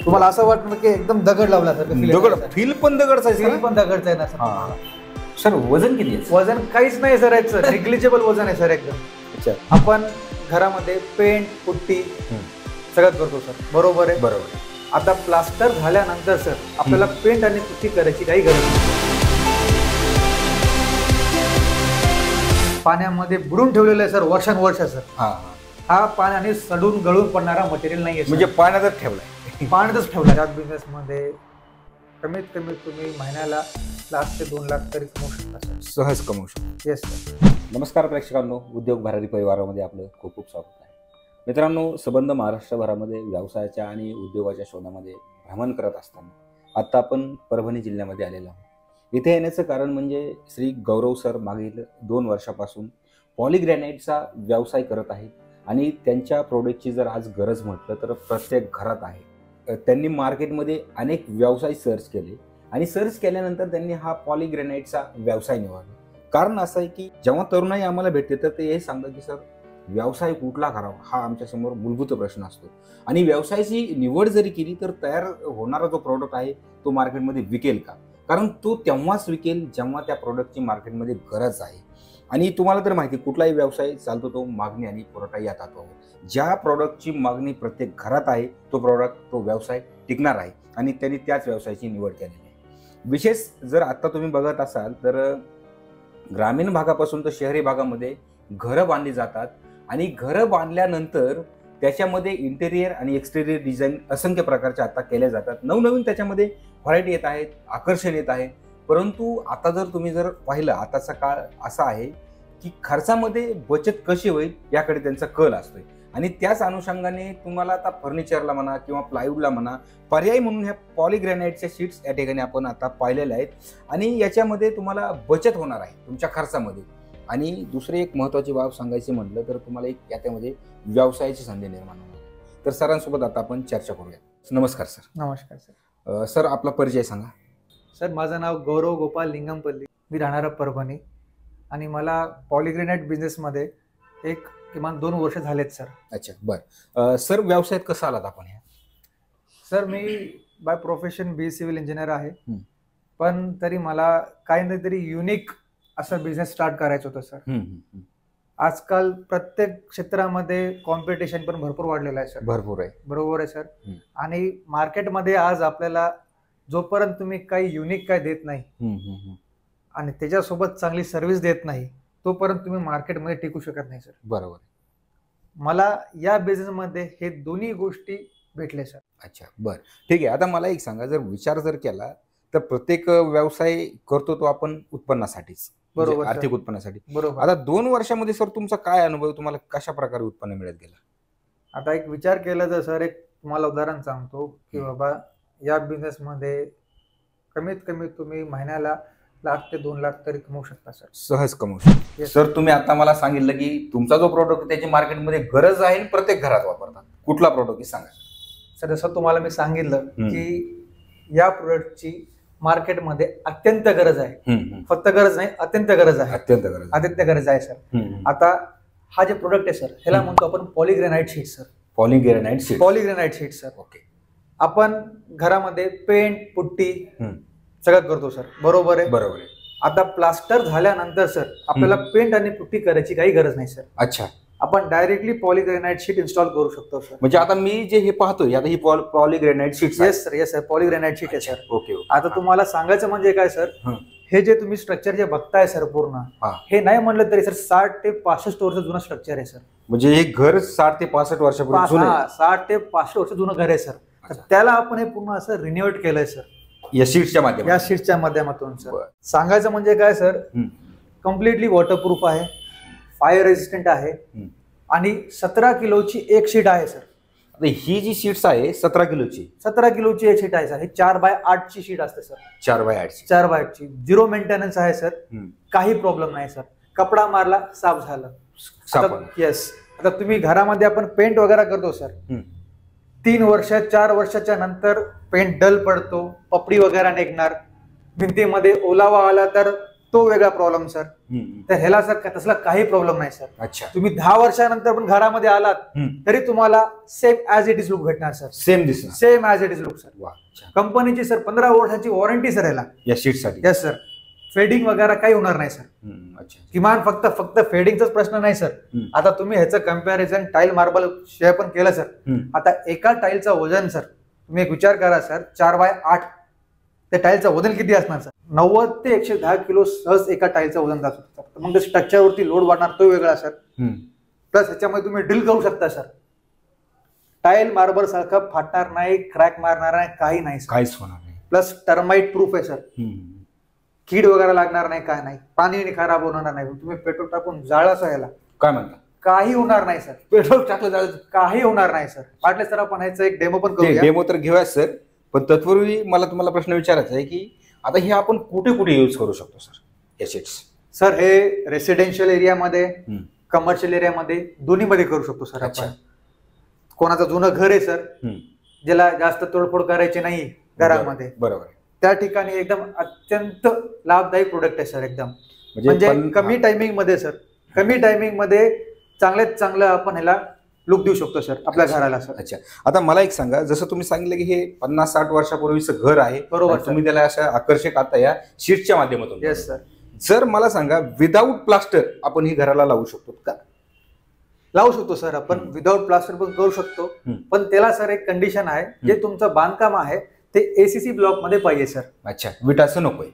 तुम्हाला असं वाटतं की एकदम दगड लावल्यासारखं दगड फील पण दगडचा आहे फील पण दगडचं आहे ना सर. सर वजन किती आहे? वजन काहीच नाही सर, याचं निग्लिजिबल वजन आहे सर एकदम. अच्छा. आपण घरामध्ये पेंट पुट्टी सगळं करतो सर, बरोबर आहे. बरोबर. आता प्लास्टर झाल्यानंतर सर आपल्याला पेंट आणि पुट्टी करायची काही गरज नाही. पाण्यामध्ये बुडून ठेवलेलं आहे सर वर्षानुवर्ष सर. हा पाण्याने सडून गळून पडणारा मटेरियल नाहीये, म्हणजे पाण्यातच ठेवलाय. पाण्यातच ठेवलाय. या बिझनेस मध्ये कमीत कमी तुम्ही महिन्याला 1 ते 2 लाख तरी कमवू शकता सर. सहज कमवू शकता. Yes sir. नमस्कार प्रेक्षकांनो, उद्योग भरारी परिवारामध्ये आपलं खूप खूप स्वागत आहे. मित्रांनो, संबंध महाराष्ट्रभरामध्ये व्यवसायाच्या आणि उद्योगाच्या शोधामध्ये भ्रमण करत असताना आता आपण परभणी जिल्ह्यामध्ये आलेलो आहोत. इथे येण्याचं कारण म्हणजे श्री गौरव सर मागील 2 वर्षापासून पॉलीग्रॅनाइटचा व्यवसाय करत आहेत आणि त्यांच्या प्रोडक्टची जर आज गरज म्हटलं तर प्रत्येक घरात आहे. त्यांनी मार्केटमध्ये अनेक व्यवसाय सर्च केले आणि सर्च केल्यानंतर त्यांनी हा पॉलीग्रॅनाइटचा व्यवसाय निवडला. कारण असं आहे की जेव्हा तरुणाई आम्हाला भेटते तर ते हे सांगतात की सर व्यवसाय कुठला करावा हा आमच्यासमोर मूलभूत प्रश्न असतो आणि व्यवसायाची निवड जरी केली तर तयार होणारा जो प्रोडक्ट आहे तो मार्केटमध्ये विकेल का? कारण तो तेव्हाच विकेल जेव्हा त्या प्रोडक्टची मार्केटमध्ये गरज आहे. आणि तुम्हाला तर माहिती कुठलाही व्यवसाय चालतो तो मागणी आणि पुरवठा यात येतो. ज्या प्रोडक्टची मागणी प्रत्येक घरात आहे तो व्यवसाय टिकणार आहे आणि त्यांनी त्याच व्यवसायाची निवड केलेली आहे. विशेष जर आता तुम्ही बघत असाल तर ग्रामीण भागापासून तर शहरी भागामध्ये घरं बांधली जातात आणि घरं बांधल्यानंतर त्याच्यामध्ये इंटेरियर आणि एक्सटेरियर डिझाईन असंख्य प्रकारच्या आता केल्या जातात. नवनवीन त्याच्यामध्ये व्हरायटी येत आहेत, आकर्षण येत आहे. परंतु आता जर तुम्ही पाहिलं आताचा काळ असा आहे की खर्चामध्ये बचत कशी होईल याकडे त्यांचा कल असतोय आणि त्याच अनुषंगाने तुम्हाला आता फर्निचरला म्हणा किंवा प्लायवूडला म्हणा पर्याय म्हणून ह्या पॉलीग्रॅनाइटच्या शीट्स या ठिकाणी आपण आता पाहिलेल्या आहेत आणि याच्यामध्ये तुम्हाला बचत होणार आहे तुमच्या खर्चामध्ये. आणि दुसरी एक महत्त्वाची बाब सांगायची म्हटलं तर तुम्हाला एक याच्यामध्ये व्यवसायाची संधी निर्माण होणार. तर सरांसोबत आता आपण चर्चा करूया. नमस्कार सर. नमस्कार सर. सर आपला परिचय सांगा. सर माझं नाव गौरव गोपाल लिंगमपल्ली, मी राहणारा परभणी आणि मला पॉलीग्रॅनाइट बिझनेसमध्ये एक किमान 2 वर्ष झालेत सर. अच्छा बरं. सर व्यवसायात कसं आलात आपण? सर मी by profession B civil engineer आहे, पण तरी मला काही नाही तरी युनिक असं बिझनेस स्टार्ट करायचं होतं सर. आजकाल प्रत्येक क्षेत्रामध्ये कॉम्पिटिशन पण भरपूर वाढलेलं आहे सर. भरपूर आहे. बरोबर आहे सर. आणि मार्केटमध्ये आज आपल्याला जोपर्यंत तुम्ही काही युनिक काय देत नाही आणि त्याच्यासोबत चांगली सर्व्हिस देत नाही तोपर्यंत तुम्ही मार्केटमध्ये टिकू शकत नाही सर. बरोबर. मला या बिझनेसमध्ये हे दोन्ही गोष्टी भेटले सर. अच्छा बरं, ठीक आहे. आता मला एक सांगा, जर विचार केला तर प्रत्येक व्यवसाय करतो तो आपण उत्पन्नासाठीच, बरोबर, आर्थिक उत्पन्नासाठी. बरोबर. आता 2 वर्षामध्ये सर तुमचा काय अनुभव, तुम्हाला कशा प्रकारे उत्पन्न मिळत गेलं? आता एक विचार केला तर सर एक तुम्हाला उदाहरण सांगतो की बाबा या बिझनेसमध्ये कमीत कमी तुम्ही महिन्याला 1 ते 2 लाख तरी कमवू शकता सर. सहज कमवू शकता. सर तुम्ही आता मला सांगितलं की तुमचा जो प्रोडक्ट त्याची मार्केटमध्ये गरज आहे, प्रत्येक घरात वापरतात. कुठला प्रोडक्ट सांगा सर. जसं तुम्हाला मी सांगितलं की या प्रोडक्टची मार्केटमध्ये अत्यंत गरज आहे. फक्त गरज नाही, अत्यंत गरज आहे. अत्यंत गरज आहे सर. आता हा जे प्रोडक्ट आहे सर ह्याला म्हणतो आपण polygranite sheet sir. Polygranite sheet sir. Okay. आपण घरामध्ये पेंट पुट्टी सगळं करतो सर, बरोबर आहे. बरोबर. आता प्लास्टर झाल्यानंतर सर आपल्याला पेंट आणि पुट्टी करायची काही गरज नाही सर. अच्छा. आपण डायरेक्टली पॉलीग्रॅनाइट शीट इन्स्टॉल करू शकतो सर. म्हणजे आता मी जे हे पाहतोय आता ही polygranite sheet. Yes sir, yes sir, polygranite sheet आहे सर. ओके. आता तुम्हाला सांगायचं म्हणजे काय सर, हे जे तुम्ही स्ट्रक्चर जे बघताय सर पूर्ण हे नाही म्हणलं तरी सर 60 ते 65 वर्ष जुनं स्ट्रक्चर आहे सर. म्हणजे हे घर 60 ते 65 वर्षापूर्वी जुनं आहे. 60 ते 65 वर्ष जुनं घर आहे सर. तर त्याला आपण हे पूर्ण असं रिन्युएट केलंय सर या शीटच्या माध्यमातून सर. सांगायचं म्हणजे काय सर, कम्प्लिटली वॉटरप्रूफ आहे, फायर रेजिस्टंट आहे आणि 17 किलोची एक शीट आहे सर. ही जी शीट्स आहे 17 किलोची एक शीट आहे सर. ही 4x8 ची शीट असते सर. 4x8 ची 0 मेंटेनन्स आहे सर. काही प्रॉब्लेम नाही सर. कपडा मारला साफ झालं. येस. आता तुम्ही घरामध्ये आपण पेंट वगैरे करतो सर, 3 वर्ष 4 वर्षाच्या नंतर पेंट डल पडतो, पपडी वगैरे निघणार, भिंतीमध्ये ओलावा आला तर तो वेगळा प्रॉब्लेम सर. तर ह्याला सर तसला काही प्रॉब्लेम नाही सर. अच्छा. तुम्ही 10 वर्षानंतर पण घरामध्ये आलात तरी तुम्हाला same as it is look भेटणार सर. सेम दिसणार. Same as it is look sir. कंपनीची सर 15 वर्षाची वॉरंटी सर ह्याला या शीटसाठी. Yes sir. फेडिंग वगैरे काही होणार नाही सर. किमान फक्त फेडिंगचाच प्रश्न नाही सर. आता तुम्ही ह्याचं कम्पॅरिझन टाईल मार्बल शिवाय पण केलं सर. आता एका टाईलचं वजन सर तुम्ही एक विचार करा सर 4x8 त्या टाईलचं वजन किती असणार सर. 90 ते 110 किलो सहज एका टाईलचं वजन जात होतं. मग स्ट्रक्चरवरती लोड वाढणार तो वेगळा सर. प्लस ह्याच्यामध्ये तुम्ही ड्रिल करू शकता सर. टाईल मार्बल सारखं फाटणार नाही, क्रॅक मारणार नाही, काही नाही, काहीच होणार नाही. प्लस टर्माइट प्रूफ आहे सर. कीड वगैरे लागणार नाही, काय नाही, पाणी खराब होणार नाही. तुम्ही पेट्रोल टाकून जाळाचं याला काय म्हणता, काही होणार नाही सर. पेट्रोल टाकलं जाळाचं काही होणार नाही सर. वाटलं सर आपण ह्याचं एक डेमो पण करूया. डेमो तर घेऊया सर, पण तत्पूर्वी मला तुम्हाला प्रश्न विचारायचा आहे की आता हे आपण कुठे कुठे यूज करू शकतो सर हे शीट्स. सर हे रेसिडेन्शियल एरियामध्ये, कमर्शियल एरियामध्ये, दोन्हीमध्ये करू शकतो सर आपण. कोणाचं जुनं घर आहे सर, ज्याला जास्त तोडफोड करायची नाही घरामध्ये, बरोबर, त्या ठिकाणी एकदम अत्यंत लाभदायी प्रोडक्ट आहे सर. एकदम म्हणजे कमी टायमिंग मध्ये सर, कमी टायमिंग मध्ये चांगल्यात चांगलं आपण ह्याला लुक देऊ शकतो सर आपल्या घराला सर. अच्छा, आता मला एक सांगा, जसं तुम्ही सांगितलं की हे 50-60 वर्षापूर्वीचं घर आहे, बरोबर, तुम्ही त्याला अशा आकर्षक आता या शीटच्या माध्यमातून. Yes sir. सर मला सांगा, विदाऊट प्लास्टर आपण ही घराला लावू शकतो का? लावू शकतो सर आपण, विदाऊट प्लास्टर पण करू शकतो. पण त्याला सर एक कंडिशन आहे, जे तुमचं बांधकाम आहे ते एसीसी ब्लॉक मध्ये पाहिजे सर. अच्छा, विटाचं नकोय,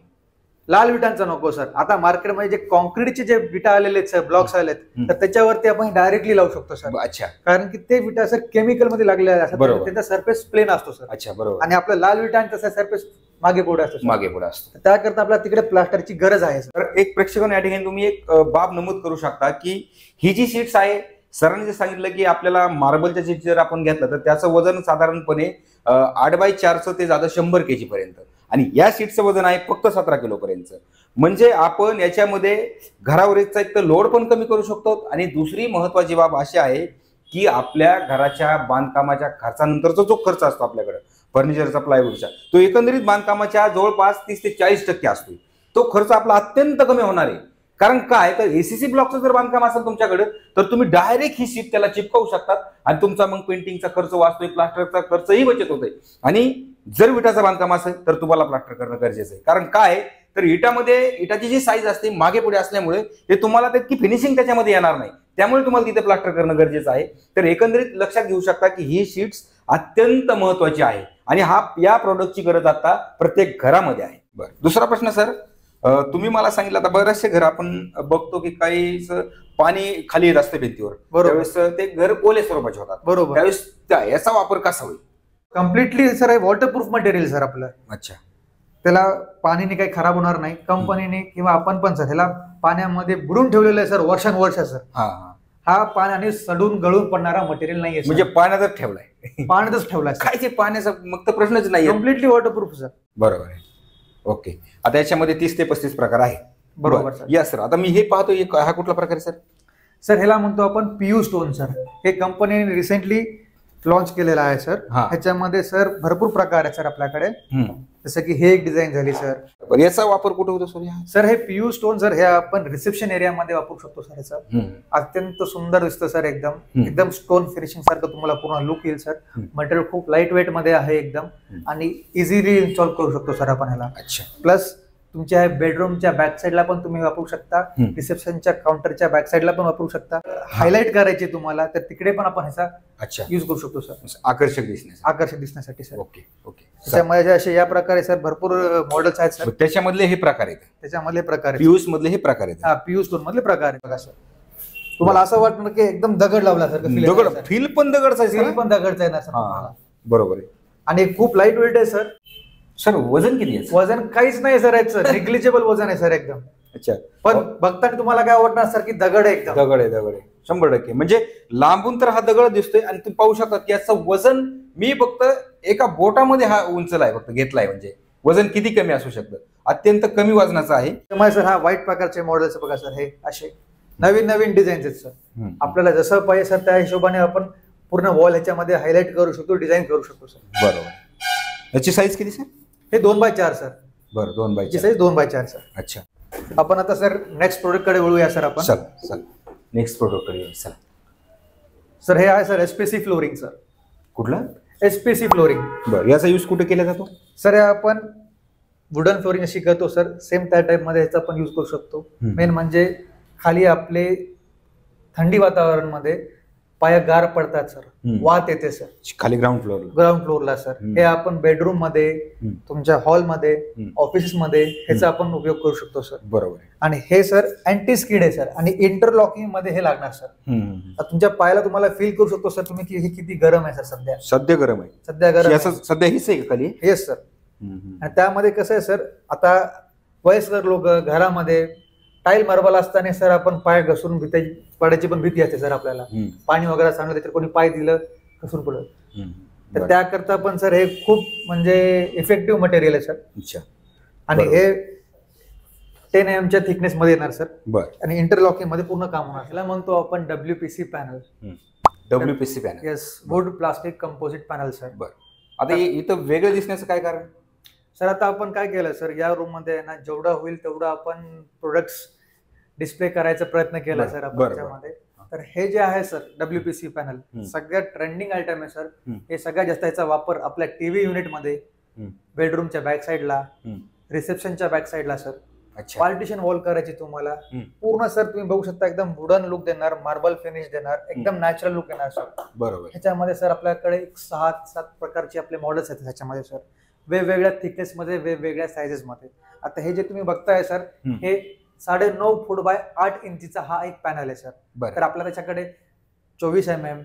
लाल विटांचं नको सर. आता मार्केटमध्ये जे कॉन्क्रीटचे जे विटा आलेले आहेत सर, ब्लॉक्स आलेत, तर त्याच्यावरती आपण डायरेक्टली लावू शकतो सर. अच्छा, कारण की ते विटा सर केमिकल मध्ये लागलेले असतात, त्यांचा सरफेस प्लेन असतो सर. अच्छा, बरोबर. आणि आपलं लाल विटांचा सरफेस मागे पुढे असतो, मागे पुढे असतो. त्याकरता आपल्याला तिकडे प्लास्टरची गरज आहे सर. एक प्रेक्षकांना या ठिकाणी तुम्ही एक बाब नमूद करू शकता की ही जी शीट्स आहे, सरांनी जे सांगितलं की आपल्याला मार्बलच्या शीट जर आपण घेतलं तर त्याचं वजन साधारणपणे 8x4 ते जातं 100 kg पर्यंत, आणि या शीटचं वजन आहे फक्त 17 किलो पर्यंत. म्हणजे आपण याच्यामध्ये घरावरचा एक तर लोड पण कमी करू शकतो, आणि दुसरी महत्वाची बाब अशी आहे की आपल्या घराच्या बांधकामाच्या खर्चानंतरचा जो खर्च असतो आपल्याकडे फर्निचरचा, प्लायवूडचा, तो एकंदरीत बांधकामाच्या जवळपास 30 ते 40% असतो. तो खर्च आपला अत्यंत कमी होणार आहे. कारण काय, तर एसीसी ब्लॉकचं जर बांधकाम असेल तुमच्याकडे तर तुम्ही डायरेक्ट ही शीट त्याला चिपकावू शकतात, आणि तुमचा मग पेंटिंगचा खर्च वाचतोय, प्लास्टरचा खर्चही बचत होतोय. आणि जर विटाचं बांधकाम असेल तर तुम्हाला प्लास्टर करणं गरजेचं आहे. कारण काय, तर इटाची जी साईज असते मागे पुढे असल्यामुळे ते तुम्हाला तितकी फिनिशिंग त्याच्यामध्ये येणार नाही, त्यामुळे तुम्हाला तिथे प्लास्टर करणं गरजेचं आहे. तर एकंदरीत लक्षात घेऊ शकता की ही शीट्स अत्यंत महत्वाची आहे, आणि या प्रोडक्टची गरज आता प्रत्येक घरामध्ये आहे. बरं, दुसरा प्रश्न सर, तुम्ही मला सांगितलं आता बरेचसे घर आपण बघतो की काही पाणी खाली येत असते भिंतीवर, त्यावेळेस ते घर ओले स्वरूपाचे होतात, बरोबर, त्यावेळेस याचा वापर कसा होईल? कम्प्लिटली सर हे वॉटरप्रूफ मटेरियल सर आपलं. अच्छा, त्याला पाण्याने काही खराब होणार नाही, कंपनीने किंवा आपण पण सर ह्याला पाण्यामध्ये बुडून ठेवलेलं आहे सर वर्षानुवर्ष सर. हा पाण्याने सडून गळून पडणारा मटेरियल नाहीये, म्हणजे पाण्यातच ठेवलाय, पाण्यातच ठेवलाय. काय ते पाण्याचा मग तर प्रश्नच नाही, कम्प्लिटली वॉटरप्रूफ सर. बरोबर आहे. ओके, आता याच्यामध्ये 30 ते 35 प्रकार आहे. बरोबर सर. या सर, आता मी हे पाहतो, हा कुठला प्रकार सर? सर ह्याला म्हणतो आपण पीयू स्टोन सर. हे कंपनीने रिसेंटली लॉन्च केलेला आहे सर. ह्याच्यामध्ये सर भरपूर प्रकार आहे सर आपल्याकडे, जसं की हे एक डिझाईन झाली सर. याचा वापर कुठे होतो सर? सर हे पीयू स्टोन सर हे आपण रिसेप्शन एरियामध्ये वापरू शकतो सर. ह्याचा अत्यंत सुंदर दिसतं सर, एकदम स्टोन फिनिशिंग सारखं तुम्हाला पूर्ण लुक येईल सर. मटेरियल खूप लाईट वेट मध्ये आहे एकदम, आणि इझिली इन्स्टॉल करू शकतो सर आपण ह्याला. प्लस तुमच्या बेडरूमच्या बॅक साईडला पण तुम्ही वापरू शकता, रिसेप्शनच्या काउंटरच्या बॅक साईडला पण वापरू शकता. हायलाइट करायची तुम्हाला तर तिकडे पण आपण ह्याचा युज करू शकतो सर, आकर्षक दिसण्यासाठी सर. Okay okay. त्याच्यामध्ये असे या प्रकारे सर भरपूर मॉडेल्स आहेत सर. त्याच्यामधले हे प्रकार आहेत, त्याच्यामधले प्रकार पीयूष मधले हे प्रकार आहेत. हा, पीयू स्टोन मधले प्रकार आहेत बघा सर. तुम्हाला असं वाटणार की एकदम दगड लावला सर, फील पण दगडचा आहे ना सर. बरोबर आहे. आणि खूप लाईट वेट आहे सर. सर वजन किती आहे? वजन काहीच नाही सर याचं, निग्लिजिबल वजन आहे सर एकदम. अच्छा, पण बघताना तुम्हाला काय वाटणार सर की दगड आहे, एकदम दगड आहे 100%. म्हणजे लांबून तर हा दगड दिसतोय, आणि तुम्ही पाहू शकता की याचं वजन मी फक्त एका बोटामध्ये हा उंचलाय, फक्त घेतलाय. म्हणजे वजन किती कमी असू शकतं, अत्यंत कमी वजनाचं आहे. त्यामुळे सर हा व्हाईट प्रकारचे मॉडेल्स बघा सर, हे असे नवीन डिझाईन्स आहेत सर. आपल्याला जसं पाहिजे सर त्या हिशोबाने आपण पूर्ण वॉल ह्याच्यामध्ये हायलाइट करू शकतो, डिझाईन करू शकतो सर. बरोबर. याची साईज किती सर? हे 2x4 सर. बरं, 2x4 साईज 2x4 सर. अच्छा, आपण आता सर नेक्स्ट प्रोडक्ट कडे वळूया सर. आपण चल नेक्स्ट प्रोडक्ट कडे चला. सर हे आहे सर एसपीसी फ्लोरिंग सर. कुठला? SPC flooring. बरं, याचा यूज कुठे केला जातो सर? हे आपण वुडन फ्लोरिंग अशी करतो सर, सेम त्या टाइप मध्ये याचा आपण यूज करू शकतो. मेन म्हणजे खाली आपले थंडी वातावरण मध्ये पाय गार पडतात सर, वात येते सर खाली ग्राउंड फ्लोअरला सर. हे आपण बेडरूम मध्ये, तुमच्या हॉल मध्ये, ऑफिस मध्ये ह्याचा आपण उपयोग करू शकतो सर. बरोबर. आणि हे सर अँटी स्किड आहे सर, आणि इंटरलॉकिंग मध्ये हे लागणार सर. तुमच्या पायाला तुम्हाला फील करू शकतो सर तुम्ही की हे किती गरम आहे सर. सध्या गरम आहे. सध्या हीच आहे खाली. Yes sir. आणि त्यामध्ये कसं आहे सर, आता वयस्कर लोक घरामध्ये टाईल मार्बल असताना सर आपण पाय घसरून पडायची पण भीती असते सर आपल्याला. पाणी वगैरे सांगलं तर कोणी पाय दिलं घसरून पडत. तर त्याकरता पण सर हे खूप म्हणजे इफेक्टिव्ह मटेरियल आहे सर. आणि हे 10 mm च्या थिकनेस मध्ये येणार सर. आणि इंटरलॉकिंग मध्ये पूर्ण काम होणार. त्याला म्हणतो आपण WPC panel. WPC panel. Yes, would plastic composite panel sir. आता इथं वेगळं दिसण्याचं काय कारण सर? आता आपण काय केलं सर, या रूम मध्ये ना जेवढा होईल तेवढा आपण प्रोडक्ट्स डिस्प्ले करायचा प्रयत्न केला सर आपण त्यामध्ये. तर हे जे आहे सर WPC पॅनल सगळ्यात ट्रेंडिंग आयटम आहे सर. हे सगळ्यात जास्त याचा वापर आपल्या टीव्ही युनिट मध्ये, बेडरूमच्या बॅक साईडला, रिसेप्शनच्या बॅक साईडला सर. पार्टिशन वॉल करायची तुम्हाला पूर्ण सर, तुम्ही बघू शकता एकदम वुडन लुक देणार, मार्बल फिनिश देणार, एकदम नॅचरल लुक येणार सर. बरोबर. ह्याच्यामध्ये सर आपल्याकडे 6-7 प्रकारचे आपले मॉडेल्स आहेत ह्याच्यामध्ये सर, वेगवेगळ्या थिकनेस मध्ये, वेगवेगळ्या सायझेस मध्ये. आता हे जे तुम्ही बघताय सर, हे 9.5 फूट बाय 8 इंचीचा हा एक पॅनल आहे सर. तर आपल्या त्याच्याकडे 24 mm,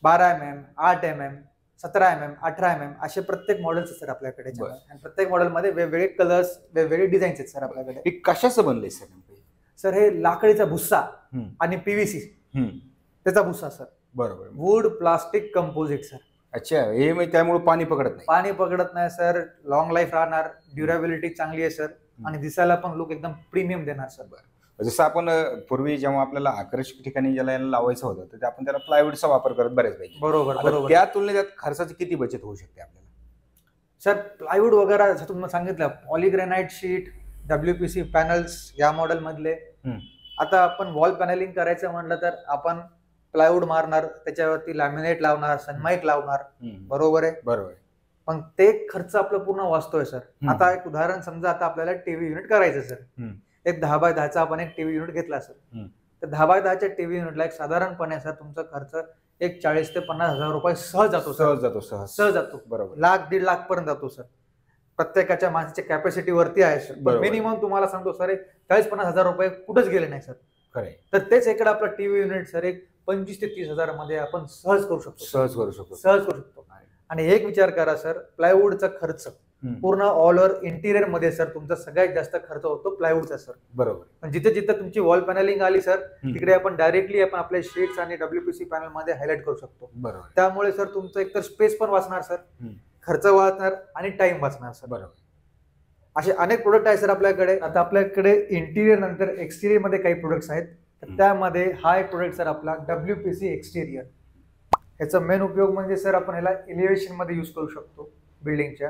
12 mm, 8 mm, 17 mm, 18 mm असे प्रत्येक मॉडेल्स आहेत सर आपल्याकडे. आणि प्रत्येक मॉडेल मध्ये वेगवेगळे कलर्स, वेगवेगळे डिझाईन्स आहेत सर आपल्याकडे. हे कशाचं बनलंय सर? सर हे लाकडीचा भुस्सा आणि PVC त्याचा भुस्सा सर. बरोबर. Would plastic composite sir. अच्छा, हे त्यामुळे पाणी पकडत नाही सर. लॉंग लाईफ राहणार, ड्युरेबिलिटी चांगली आहे सर. आणि दिसायला पण लुक एकदम प्रीमियम देणार सर. जसं आपण पूर्वी जेव्हा आपल्याला आकर्षक ठिकाणी ज्याला लावायचं होतं तर आपण त्याला प्लायवूडचा वापर करत बरेच पाहिजे. बरोबर. त्या तुलनेत खर्चाची किती बचत होऊ शकते आपल्याला सर? प्लायवूड वगैरे जसं तुम्हाला सांगितलं, पॉलीग्रेनाइट शीट, WPC पॅनल्स या मॉडेल मधले. आता आपण वॉल पॅनलिंग करायचं म्हटलं तर आपण प्लायवूड मारणार, त्याच्यावरती लॅमिनेट लावणार, सनमाईक लावणार. बरोबर आहे. पण ते खर्च आपलं पूर्ण वाचतोय सर. आता एक उदाहरण समजा, आता आपल्याला टीव्ही युनिट करायचं सर. एक 10 बाय 10चा आपण एक टीव्ही युनिट घेतला सर. तर 10 बाय 10च्या टीव्ही युनिटला एक साधारणपणे सर तुमचा खर्च एक 40 ते 50 हजार रुपये सहज जातो. बरोबर. 1-1.5 लाख पर्यंत जातो सर. प्रत्येकाच्या माणसाच्या कॅपॅसिटी वरती आहे सर. मिनिमम तुम्हाला सांगतो सर, 40-50 हजार रुपये कुठेच गेले नाही सर. तर तेच इकडे आपला टीव्ही युनिट सर एक 25 ते 30 हजार मध्ये आपण सहज करू शकतो. आणि एक विचार करा सर, प्लायवूडचा खर्च पूर्ण ऑल ओव्हर इंटिरियर मध्ये सर तुमचा सगळ्यात जास्त खर्च होतो प्लायवूडचा सर. बरोबर. पण जिथे जिथे तुमची वॉल पॅनलिंग आली सर, तिकडे आपण डायरेक्टली आपण आपल्या शीट्स आणि WPC पॅनल मध्ये हायलाइट करू शकतो. बरोबर. त्यामुळे सर तुमचं एकतर स्पेस पण वाचणार सर, खर्च वाचणार आणि टाइम वाचणार सर. बरोबर. असे अनेक प्रोडक्ट आहेत सर आपल्याकडे. आता आपल्याकडे इंटिरियर नंतर एक्सटिरियर मध्ये काही प्रोडक्ट्स आहेत. त्यामध्ये हा एक प्रोडक्ट सर आपला WPC एक्सटिरियर. ह्याचा मेन उपयोग म्हणजे सर आपण ह्याला एलिव्हेशन मध्ये यूज करू शकतो बिल्डिंगच्या.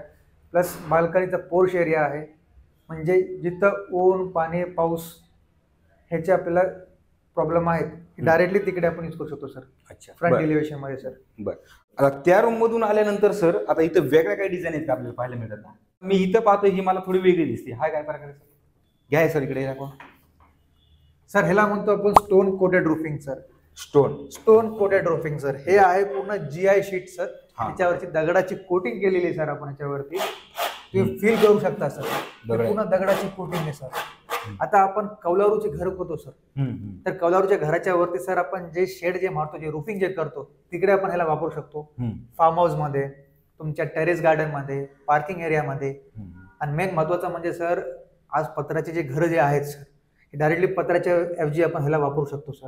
प्लस बाल्कनीचा पोर्च एरिया आहे, म्हणजे जिथं ऊन, पाणी, पाऊस ह्याचे आपल्याला प्रॉब्लेम आहेत डायरेक्टली तिकडे आपण यूज करू शकतो सर. अच्छा. फ्रंट एलिव्हेशन मध्ये सर. बरं. आता त्या रूम मधून आल्यानंतर सर आता इथं वेगळ्या काही डिझाईन आहेत का आपल्याला पाहायला मिळतात ना? मी इथं पाहतो ही मला थोडी वेगळी दिसते. हा काय प्रकार आहे? घ्या सर इकडे दाखवा. सर ह्याला म्हणतो आपण stone coated roofing sir. Stone coated roofing sir. हे आहे पूर्ण GI शीट सर. त्याच्यावरची दगडाची कोटिंग केलेली सर आपण याच्यावरती. तुम्ही फील करू शकता सर, पूर्ण दगडाची कोटिंग आहे सर. आता आपण कौलारूचे घर होतो सर, तर कौलारूच्या घराच्या वरती सर आपण जे शेड जे मारतो, जे रूफिंग जे करतो, तिकडे आपण ह्याला वापरू शकतो. फार्म हाऊस मध्ये, तुमच्या टेरेस गार्डन मध्ये, पार्किंग एरिया मध्ये. आणि मेन महत्वाचं म्हणजे सर, आज पत्र्याचे जे घर जे आहेत सर, डायरेक्टली पत्र्याच्या ऐवजी आपण ह्याला वापरू शकतो सर.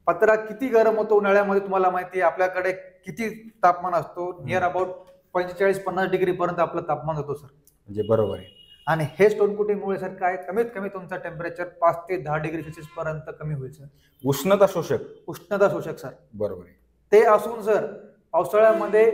पत्रा किती गरम होतो उन्हाळ्यामध्ये तुम्हाला माहिती आहे, आपल्याकडे किती तापमान असतो, नियर अबाउट 45-50 डिग्री पर्यंत आपलं तापमान होतो सर. म्हणजे बरोबर आहे. आणि हे स्टोन कोटिंगमुळे सर काय कमीत कमी तुमचं टेम्परेचर 5 ते 10 डिग्री सेल्सिअस पर्यंत कमी होईल सर. उष्णता शोषक सर. बरोबर आहे. ते असून सर पावसाळ्यामध्ये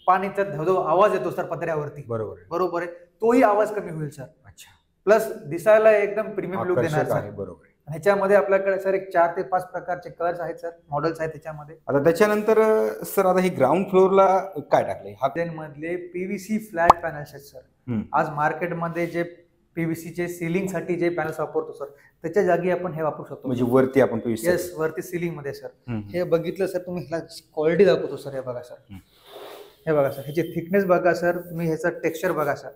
पाणीचा धवधव आवाज येतो सर पत्र्यावरती. बरोबर आहे. तोही आवाज कमी होईल सर. अच्छा. प्लस दिसायला एकदम प्रीमियम लुक देणार सर. बरोबर. ह्याच्यामध्ये आपल्याकडे सर एक 4 ते 5 प्रकारचे कलर्स आहेत सर, मॉडेल्स आहेत त्याच्यामध्ये. आता त्याच्यानंतर सर आता ही ग्राउंड फ्लोअरला काय टाकले? हा मधले पीव्हीसी फ्लॅट पॅनल्स आहेत सर. आज मार्केटमध्ये जे पीव्हीसीचे सीलिंग साठी जे पॅनल्स वापरतो सर, त्याच्या जागी आपण हे वापरू शकतो. म्हणजे वरती आपण पीव्हीसी, येस, वरती सीलिंग मध्ये सर. हे बघितलं सर तुम्ही, क्वालिटी दाखवतो सर. हे बघा सर, हे बघा सर, ह्याची थिकनेस बघा सर तुम्ही, ह्याचा टेक्स्चर बघा सर.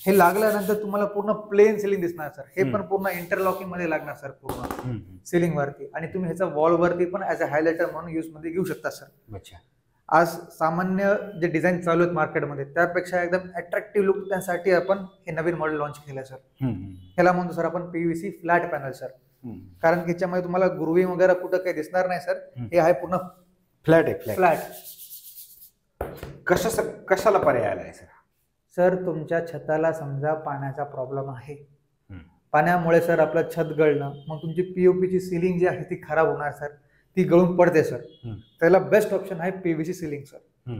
हे लागल्यानंतर तुम्हाला पूर्ण प्लेन सिलिंग दिसणार सर. हे पण पूर्ण इंटरलॉकिंग मध्ये लागणार सर पूर्ण सिलिंग वरती. आणि तुम्ही ह्याचा वॉल वरती पण ऍज अ हायलायटर म्हणून यूज मध्ये घेऊ शकता सर. अच्छा. आज सामान्य जे डिझाईन चालू आहेत मार्केटमध्ये त्यापेक्षा एकदम अट्रॅक्टिव्ह लुक त्यासाठी आपण हे नवीन मॉडेल लॉन्च केलं सर. ह्याला म्हणतो सर आपण पीव्हीसी फ्लॅट पॅनल सर. कारण की याच्यामध्ये तुम्हाला ग्रुविंग वगैरे कुठं काही दिसणार नाही सर. हे आहे पूर्ण फ्लॅट आहे. फ्लॅट. कशाला पर्याय आलाय सर? सर तुमच्या छताला समजा पाण्याचा प्रॉब्लेम आहे, पाण्यामुळे सर आपलं छत गळणं, मग तुमची पीओपीची सिलिंग जी आहे ती खराब होणार सर, ती गळून पडते सर. त्याला बेस्ट ऑप्शन आहे पीव्हीसी सिलिंग सर.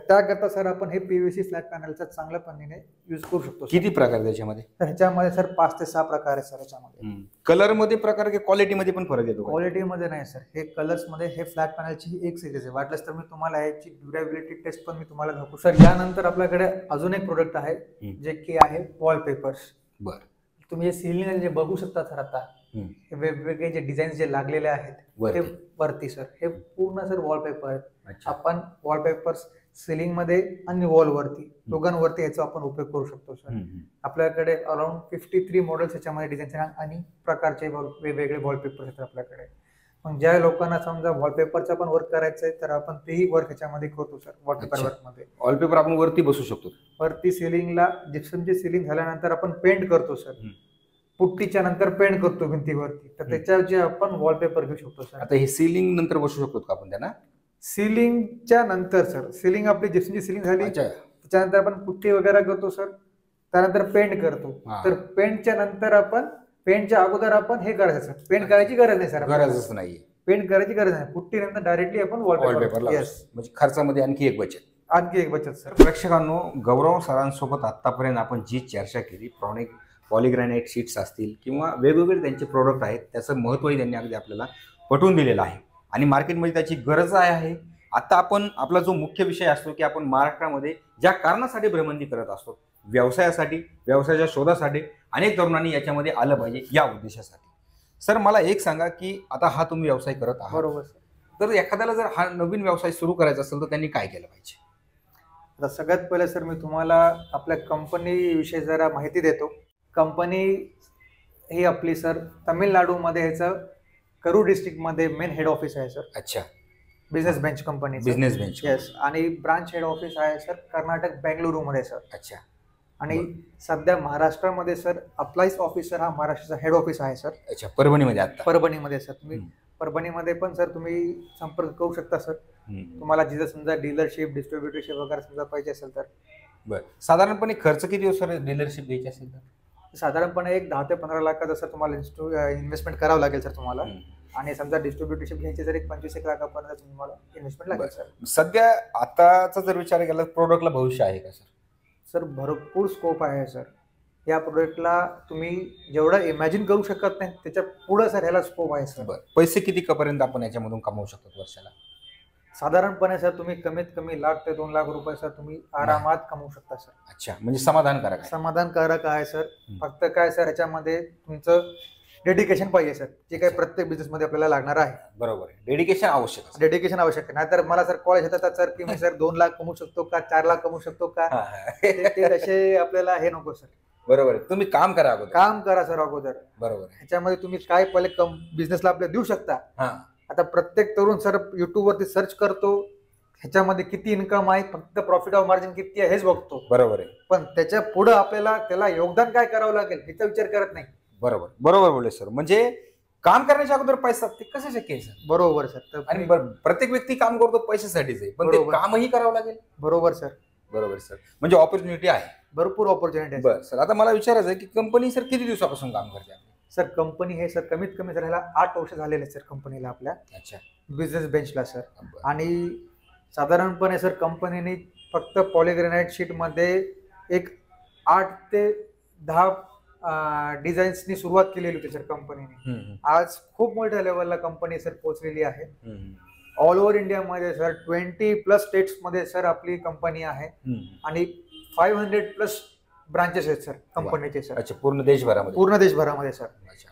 त्याकरता सर आपण हे पीव्हीसी फ्लॅट पॅनलचा चांगल्या पद्धतीने यूज करू शकतो. किती प्रकार त्याच्यामध्ये? तर ह्याच्यामध्ये सर 5 ते 6 प्रकार आहे सर. ह्याच्यामध्ये कलर मध्ये प्रकार की क्वालिटीमध्ये पण फरक येतो? क्वालिटीमध्ये नाही सर, हे कलर्स मध्ये. हे फ्लॅट पॅनलची एक सिरीज आहे. वाटलंच तर मी तुम्हाला याची ड्युरेबिलिटी टेस्ट पण मी तुम्हाला दाखवू सर. यानंतर आपल्याकडे अजून एक प्रोडक्ट आहे जे की आहे वॉलपेपर्स. बरं. तुम्ही हे सिलिंग जे बघू शकता सर, आता वेगवेगळे जे डिझाईन जे लागलेले आहेत ते वरती सर, हे पूर्ण सर वॉलपेपर आहेत. आपण वॉलपेपर्स सिलिंग मध्ये आणि वॉल वरती दोघांवरती याचा आपण उपयोग करू शकतो सर. आपल्याकडे अराउंड 53 मॉडेल्स याच्यामध्ये डिझाईन आणि प्रकारचे वेगवेगळे वॉलपेपर आहेत आपल्याकडे. मग ज्या लोकांना समजा वॉलपेपरचा पण वर्क करायचंय तर आपण तेही वर्क ह्याच्यामध्ये करतो सर. वॉलपेपर वर्क मध्ये वॉलपेपर आपण वरती बसू शकतो. वरती सिलिंगला जिप्समची सिलिंग झाल्यानंतर आपण पेंट करतो सर. पुट्टीच्या नंतर पेंट करतो भिंतीवरती, तर त्याच्यावर आपण वॉलपेपर घेऊ शकतो सर. आता हे सिलिंग नंतर बसू शकतो का आपण त्यांना? सिलिंगच्या नंतर सर, सिलिंग आपली जिप्समची सिलिंग झाली त्याच्यानंतर आपण पुट्टी वगैरे करतो सर, त्यानंतर पेंट करतो. तर पेंटच्या नंतर आपण, पेंटच्या अगोदर आपण हे करायचं सर. पेंट करायची गरज नाही सर, गरजच नाही. पेंट करायची गरज नाही. पुट्टी नंतर डायरेक्टली आपण वॉलपेपर. म्हणजे खर्चामध्ये आणखी एक बचत. आणखी एक बचत सर. प्रेक्षकांनो, गौरव सरांसोबत आतापर्यंत आपण जी चर्चा केली, पॉलीग्रॅनाइट शीट्स असतील किंवा वेगवेगळे त्यांचे प्रोडक्ट आहेत, त्याचं महत्त्वही त्यांनी अगदी आपल्याला पटवून दिलेलं आहे आणि मार्केटमध्ये त्याची गरज आहे. आता आपण आपला जो मुख्य विषय असतो की आपण महाराष्ट्रामध्ये ज्या कारणासाठी भ्रमंती करत असतो, व्यवसायासाठी, व्यवसायाच्या शोधासाठी, अनेक तरुणांनी याच्यामध्ये आलं पाहिजे या उद्देशासाठी. सर मला एक सांगा की आता हा तुम्ही व्यवसाय करत आहात, बरोबर सर, तर एखाद्याला जर हा नवीन व्यवसाय सुरू करायचा असेल तर त्यांनी काय केलं पाहिजे? आता सगळ्यात पहिले सर मी तुम्हाला आपल्या कंपनी विषयी जरा माहिती देतो. कंपनी ही आपली सर तामिळनाडूमध्ये ह्याचं करूर डिस्ट्रिक्ट मध्ये मेन हेड ऑफिस आहे सर. अच्छा. Business bench company. Business bench. Yes. आणि ब्रांच हेड ऑफिस आहे सर कर्नाटक बेंगलुरू मध्ये सर. अच्छा. आणि सध्या महाराष्ट्रामध्ये सर अप्लायन्स ऑफिसर हा महाराष्ट्राचा हेड ऑफिस आहे सर. अच्छा. परभणीमध्ये? आता परभणीमध्ये सर. तुम्ही परभणीमध्ये पण सर तुम्ही संपर्क करू शकता सर. तुम्हाला जिथं समजा डीलरशिप, डिस्ट्रीब्युटरशिप वगैरे समजा पाहिजे असेल तर. बरं. साधारणपणे खर्च किती होतो सर डीलरशिप घ्यायची असेल तर? साधारणपणे एक 10 ते 15 लाखाचा सर तुम्हाला इन्व्हेस्टमेंट करावं लागेल सर तुम्हाला. आणि समजा डिस्ट्रीब्युटरशिप घ्यायची जर एक 25 लाखापर्यंत तुम्हाला इन्व्हेस्टमेंट लागेल सर. सध्या आताचा जर विचार केला तर प्रोडक्टला भविष्य आहे का सर? सर भरपूर स्कोप आहे सर. या प्रोडक्टला तुम्ही जेवढं इमॅजिन करू शकत नाही त्याच्या पुढे सर ह्याला स्कोप आहे सर. पैसे किती पर्यंत आपण याच्यामधून कमवू शकतो वर्षाला? साधारणपणे सर तुम्ही कमीत कमी 1 ते 2 लाख रुपये सर तुम्ही आरामात कमवू शकता सर. अच्छा. म्हणजे समाधानकारक आहे? समाधानकारक आहे सर. फक्त काय सर ह्याच्यामध्ये तुमचं डेडिकेशन पाहिजे सर, जे काही प्रत्येक बिझनेस मध्ये आपल्याला लागणार आहे. बरोबर आहे. डेडिकेशन आवश्यक. डेडिकेशन आवश्यक आहे. नाहीतर मला सर कॉलेज येतात सर की मी सर 2 लाख कमवू शकतो का, 4 लाख कमवू शकतो का, ते तसे आपल्याला हे नको सर. बरोबर आहे. तुम्ही काम करा अगोदर. काम करा सर अगोदर. बरोबर. ह्याच्यामध्ये तुम्ही काय पहिले बिझनेसला आपल्याला देऊ शकता. आता प्रत्येक तरुण सर युट्यूब वरती सर्च करतो, ह्याच्यामध्ये किती इन्कम आहे, फक्त प्रॉफिट ऑफ मार्जिन किती आहे हेच बघतो. बरोबर आहे. पण त्याच्या पुढे आपल्याला त्याला योगदान काय करावं लागेल ह्याचा विचार करत नाही. बरोबर. बरोबर बोलले सर. म्हणजे काम करण्याच्या अगोदर पैसा, ते कसं शक्य आहे सर? बरोबर सर. आणि प्रत्येक व्यक्ती काम करतो पैशासाठीच आहे, पण ते कामही करावं लागेल. बरोबर सर. बरोबर सर. म्हणजे ऑपॉर्च्युनिटी आहे, भरपूर ऑपॉर्च्युनिटी आहे. बरं सर, आता मला विचारायचं आहे की कंपनी सर किती दिवसापासून काम करते? सर कंपनी हे सर कमीत कमी सर ह्याला 8 वर्ष झालेले आहेत सर कंपनीला आपल्या. अच्छा. बिझनेस बेंचला सर. आणि साधारणपणे सर कंपनीने फक्त पॉलीग्रॅनाइट शीट मध्ये एक 8 ते 10 डिझाईन्सनी सुरुवात केलेली होती सर कंपनीने. आज खूप मोठ्या लेवलला कंपनी सर पोहोचलेली आहे. ऑल ओव्हर इंडियामध्ये सर 20+ स्टेट्स मध्ये सर आपली कंपनी आहे आणि 500+ ब्रांचेस आहेत सर कंपनीचे सर. अच्छा, पूर्ण देशभरामध्ये? पूर्ण देशभरामध्ये सर.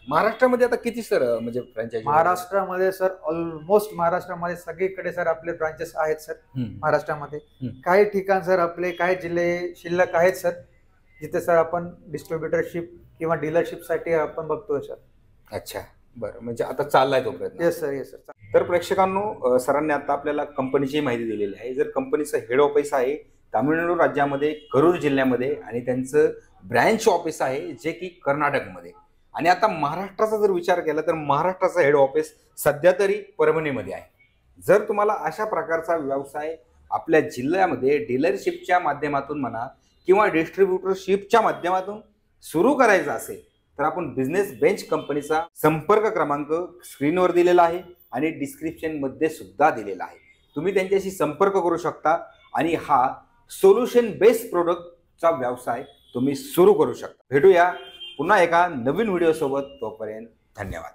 महाराष्ट्रामध्ये आता किती सर म्हणजे फ्रँचायझी? महाराष्ट्रामध्ये सर ऑलमोस्ट महाराष्ट्रामध्ये सगळीकडे सर आपले ब्रांचेस आहेत सर. महाराष्ट्रामध्ये काही ठिकाण सर आपले काही जिल्हे शिल्लक आहेत सर जिथे सर आपण डिस्ट्रीब्युटरशिप किंवा डीलरशिप साठी आपण बघतोय सर. अच्छा, बरं, म्हणजे आता चाललाय तो प्रयत्न? Yes sir, yes sir. तर प्रेक्षकांनो, सरांनी आता आपल्याला कंपनीची माहिती दिलेली आहे. जर कंपनीचं हेड ऑफिस आहे तामिळनाडू राज्यामध्ये करूर जिल्ह्यामध्ये आणि त्यांचं ब्रँच ऑफिस आहे जे की कर्नाटकमध्ये. आणि आता महाराष्ट्राचा जर विचार केला तर महाराष्ट्राचं हेड ऑफिस सध्या तरी परभणीमध्ये आहे. जर तुम्हाला अशा प्रकारचा व्यवसाय आपल्या जिल्ह्यामध्ये डीलरशिपच्या माध्यमातून म्हणा किंवा डिस्ट्रीब्युटरशिपच्या माध्यमातून सुरू करायचा असेल तर आपण बिझनेस बेंच कंपनीचा संपर्क क्रमांक स्क्रीनवर दिलेला आहे आणि डिस्क्रिप्शन मध्ये सुद्धा दिलेला आहे. तुम्ही त्यांच्याशी संपर्क करू शकता आणि हा सोल्युशन बेस्ड प्रोडक्टचा व्यवसाय तुम्ही सुरू करू शकता. भेटूया पुन्हा एका नवीन व्हिडिओ सोबत. तोपर्यंत धन्यवाद.